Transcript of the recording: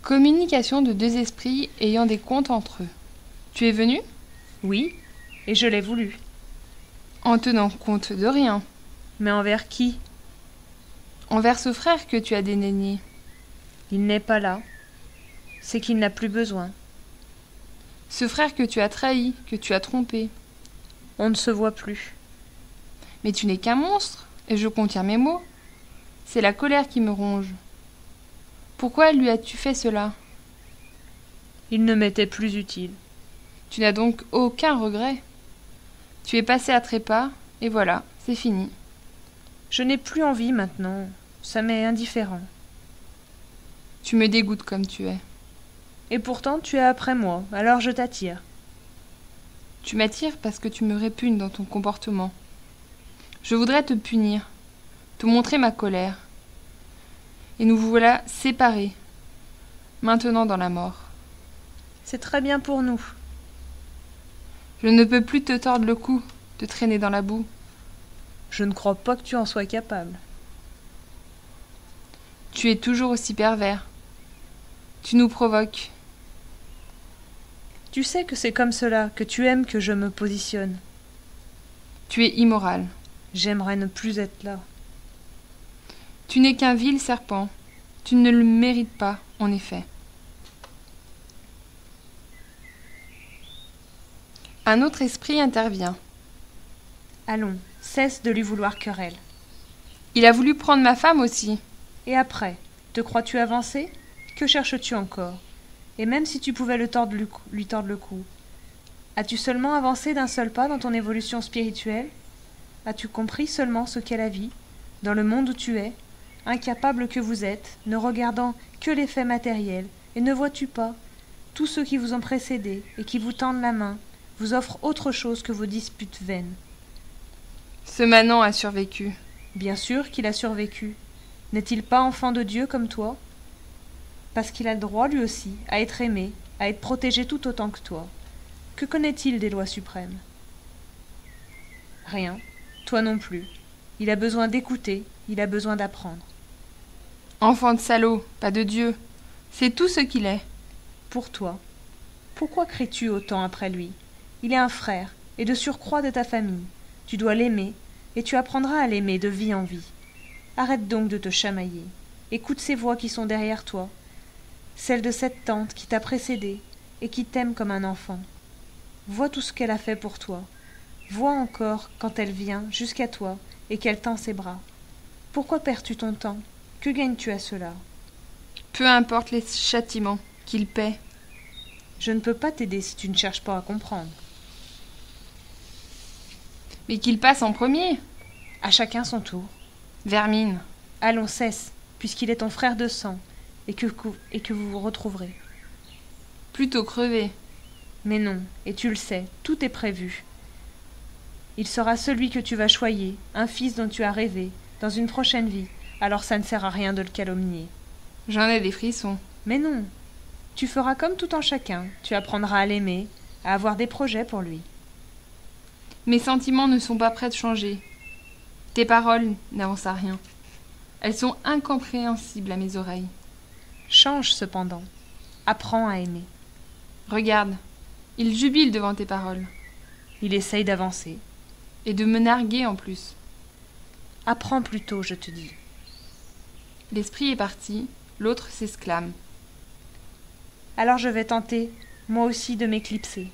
Communication de deux esprits ayant des comptes entre eux. Tu es venu? Oui, et je l'ai voulu. En tenant compte de rien. Mais envers qui? Envers ce frère que tu as dédaigné. Il n'est pas là. C'est qu'il n'a plus besoin. Ce frère que tu as trahi, que tu as trompé. On ne se voit plus. Mais tu n'es qu'un monstre, et je contiens mes mots. C'est la colère qui me ronge. Pourquoi lui as-tu fait cela? Il ne m'était plus utile. Tu n'as donc aucun regret. Tu es passé à trépas, et voilà, c'est fini. Je n'ai plus envie maintenant. Ça m'est indifférent. Tu me dégoûtes comme tu es. Et pourtant tu es après moi, alors je t'attire. Tu m'attires parce que tu me répugnes dans ton comportement. Je voudrais te punir, te montrer ma colère. Et nous voilà séparés, maintenant dans la mort. C'est très bien pour nous. Je ne peux plus te tordre le cou, te traîner dans la boue. Je ne crois pas que tu en sois capable. Tu es toujours aussi pervers. Tu nous provoques. Tu sais que c'est comme cela, que tu aimes que je me positionne. Tu es immoral. J'aimerais ne plus être là. Tu n'es qu'un vil serpent. Tu ne le mérites pas, en effet. Un autre esprit intervient. Allons, cesse de lui vouloir querelle. Il a voulu prendre ma femme aussi. Et après, te crois-tu avancé? Que cherches-tu encore? Et même si tu pouvais lui tordre le cou, as-tu seulement avancé d'un seul pas dans ton évolution spirituelle? As-tu compris seulement ce qu'est la vie, dans le monde où tu es, incapable que vous êtes, ne regardant que les faits matériels, et ne vois-tu pas, tous ceux qui vous ont précédé et qui vous tendent la main, vous offrent autre chose que vos disputes vaines. Ce manant a survécu. Bien sûr qu'il a survécu. N'est-il pas enfant de Dieu comme toi? Parce qu'il a le droit, lui aussi, à être aimé, à être protégé tout autant que toi. Que connaît-il des lois suprêmes? Rien. Toi non plus. Il a besoin d'écouter, il a besoin d'apprendre. Enfant de salaud, pas de Dieu. C'est tout ce qu'il est. Pour toi. Pourquoi cries-tu autant après lui? Il est un frère, et de surcroît de ta famille. Tu dois l'aimer, et tu apprendras à l'aimer de vie en vie. Arrête donc de te chamailler. Écoute ces voix qui sont derrière toi, celle de cette tante qui t'a précédé et qui t'aime comme un enfant. Vois tout ce qu'elle a fait pour toi. Vois encore quand elle vient jusqu'à toi et qu'elle tend ses bras. Pourquoi perds-tu ton temps? Que gagnes-tu à cela? Peu importe les châtiments qu'il paie. Je ne peux pas t'aider si tu ne cherches pas à comprendre. Mais qu'il passe en premier. À chacun son tour. Vermine. Allons, cesse, puisqu'il est ton frère de sang, et que vous vous retrouverez. Plutôt crever. Mais non, et tu le sais, tout est prévu. Il sera celui que tu vas choyer, un fils dont tu as rêvé, dans une prochaine vie, alors ça ne sert à rien de le calomnier. J'en ai des frissons. Mais non, tu feras comme tout en chacun, tu apprendras à l'aimer, à avoir des projets pour lui. Mes sentiments ne sont pas prêts de changer. Tes paroles n'avancent à rien. Elles sont incompréhensibles à mes oreilles. Change cependant. Apprends à aimer. Regarde, il jubile devant tes paroles. Il essaye d'avancer. Et de me narguer en plus. Apprends plutôt, je te dis. L'esprit est parti, l'autre s'exclame. Alors je vais tenter, moi aussi, de m'éclipser.